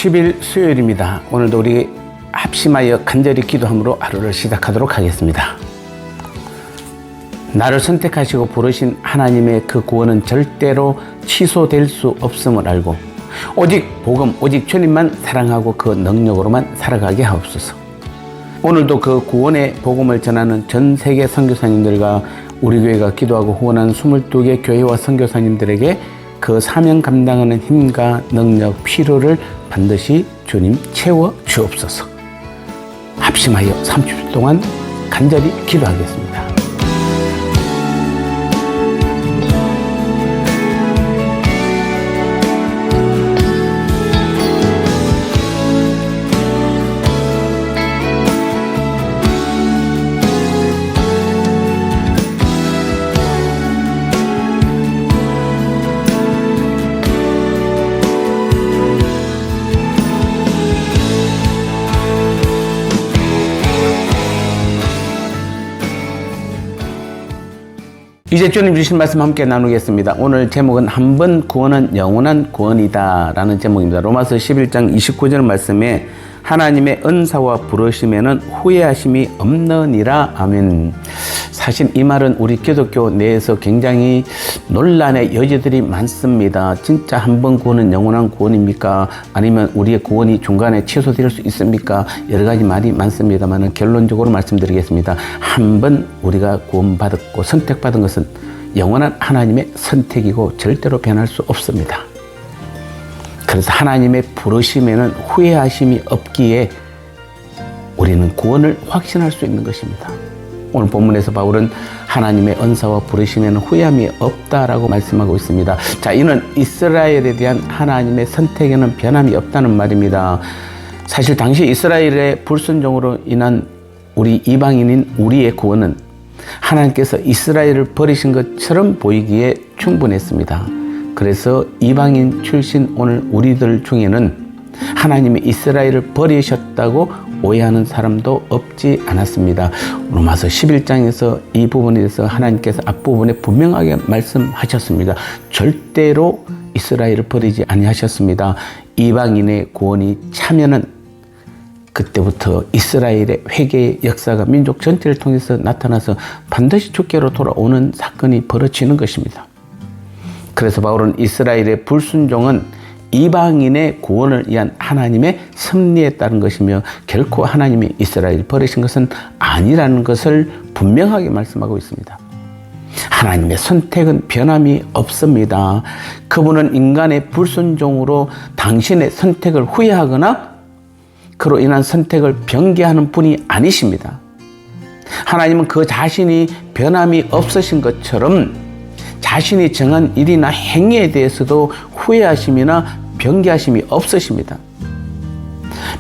10일 수요일입니다. 오늘도 우리 합심하여 간절히 기도함으로 하루를 시작하도록 하겠습니다. 나를 선택하시고 부르신 하나님의 그 구원은 절대로 취소될 수 없음을 알고 오직 복음, 오직 주님만 사랑하고 그 능력으로만 살아가게 하옵소서. 오늘도 그 구원의 복음을 전하는 전 세계 선교사님들과 우리 교회가 기도하고 후원한 22개 교회와 선교사님들에게 그 사명 감당하는 힘과 능력, 필요를 반드시 주님 채워 주옵소서. 합심하여 30초 동안 간절히 기도하겠습니다. 이제 주님 주신 말씀 함께 나누겠습니다. 오늘 제목은 한 번 구원은 영원한 구원이다 라는 제목입니다. 로마서 11장 29절 말씀에 하나님의 은사와 부르심에는 후회하심이 없느니라. 아멘. 사실 이 말은 우리 기독교 내에서 굉장히 논란의 여지들이 많습니다. 진짜 한 번 구원은 영원한 구원입니까? 아니면 우리의 구원이 중간에 취소될 수 있습니까? 여러 가지 말이 많습니다만 결론적으로 말씀드리겠습니다. 한 번 우리가 구원받았고 선택받은 것은 영원한 하나님의 선택이고 절대로 변할 수 없습니다. 그래서 하나님의 부르심에는 후회하심이 없기에 우리는 구원을 확신할 수 있는 것입니다. 오늘 본문에서 바울은 하나님의 은사와 부르심에는 후회함이 없다라고 말씀하고 있습니다. 자, 이는 이스라엘에 대한 하나님의 선택에는 변함이 없다는 말입니다. 사실 당시 이스라엘의 불순종으로 인한 우리 이방인인 우리의 구원은 하나님께서 이스라엘을 버리신 것처럼 보이기에 충분했습니다. 그래서 이방인 출신 오늘 우리들 중에는 하나님이 이스라엘을 버리셨다고 오해하는 사람도 없지 않았습니다. 로마서 11장에서 이 부분에 대해서 하나님께서 앞부분에 분명하게 말씀하셨습니다. 절대로 이스라엘을 버리지 아니하셨습니다. 이방인의 구원이 차면은 그때부터 이스라엘의 회개의 역사가 민족 전체를 통해서 나타나서 반드시 주께로 돌아오는 사건이 벌어지는 것입니다. 그래서 바울은 이스라엘의 불순종은 이방인의 구원을 위한 하나님의 섭리에 따른 것이며 결코 하나님이 이스라엘을 버리신 것은 아니라는 것을 분명하게 말씀하고 있습니다. 하나님의 선택은 변함이 없습니다. 그분은 인간의 불순종으로 당신의 선택을 후회하거나 그로 인한 선택을 변개하는 분이 아니십니다. 하나님은 그 자신이 변함이 없으신 것처럼 자신이 정한 일이나 행위에 대해서도 후회하심이나 변개하심이 없으십니다.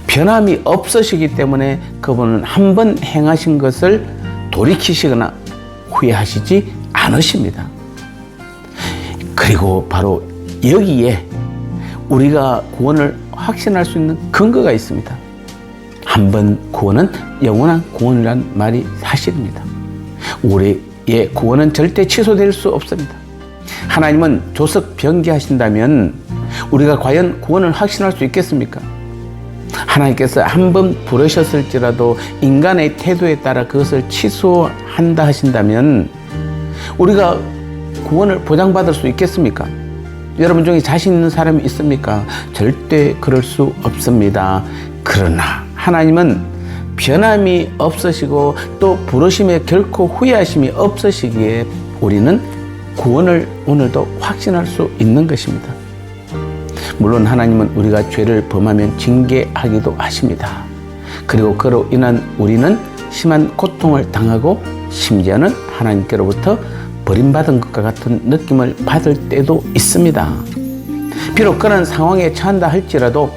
변함이 없으시기 때문에 그분은 한 번 행하신 것을 돌이키시거나 후회하시지 않으십니다. 그리고 바로 여기에 우리가 구원을 확신할 수 있는 근거가 있습니다. 한 번 구원은 영원한 구원이라는 말이 사실입니다. 우리의 구원은 절대 취소될 수 없습니다. 하나님은 조석 변개하신다면 우리가 과연 구원을 확신할 수 있겠습니까? 하나님께서 한 번 부르셨을지라도 인간의 태도에 따라 그것을 취소한다 하신다면 우리가 구원을 보장받을 수 있겠습니까? 여러분 중에 자신 있는 사람이 있습니까? 절대 그럴 수 없습니다. 그러나 하나님은 변함이 없으시고 또 부르심에 결코 후회하심이 없으시기에 우리는 구원을 오늘도 확신할 수 있는 것입니다. 물론 하나님은 우리가 죄를 범하면 징계하기도 하십니다. 그리고 그로 인한 우리는 심한 고통을 당하고 심지어는 하나님께로부터 버림받은 것과 같은 느낌을 받을 때도 있습니다. 비록 그런 상황에 처한다 할지라도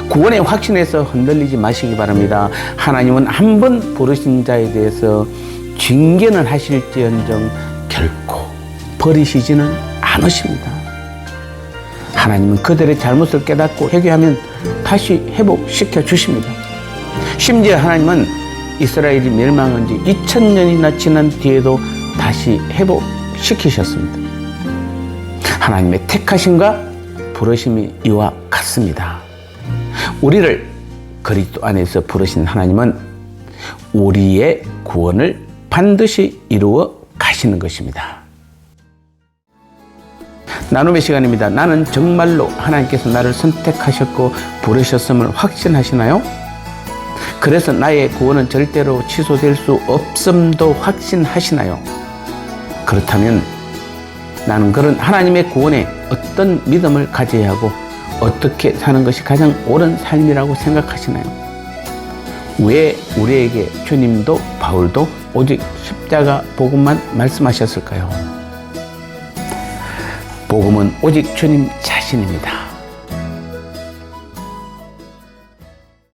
구원의 확신에서 흔들리지 마시기 바랍니다. 하나님은 한 번 부르신 자에 대해서 징계는 하실지언정 결코 버리시지는 않으십니다. 하나님은 그들의 잘못을 깨닫고 회개하면 다시 회복시켜 주십니다. 심지어 하나님은 이스라엘이 멸망한 지 2000년이나 지난 뒤에도 다시 회복시키셨습니다. 하나님의 택하심과 부르심이 이와 같습니다. 우리를 그리스도 안에서 부르신 하나님은 우리의 구원을 반드시 이루어 가시는 것입니다. 나눔의 시간입니다. 나는 정말로 하나님께서 나를 선택하셨고 부르셨음을 확신하시나요? 그래서 나의 구원은 절대로 취소될 수 없음도 확신하시나요? 그렇다면 나는 그런 하나님의 구원에 어떤 믿음을 가져야 하고 어떻게 사는 것이 가장 옳은 삶이라고 생각하시나요? 왜 우리에게 주님도 바울도 오직 십자가 복음만 말씀하셨을까요? 복음은 오직 주님 자신입니다.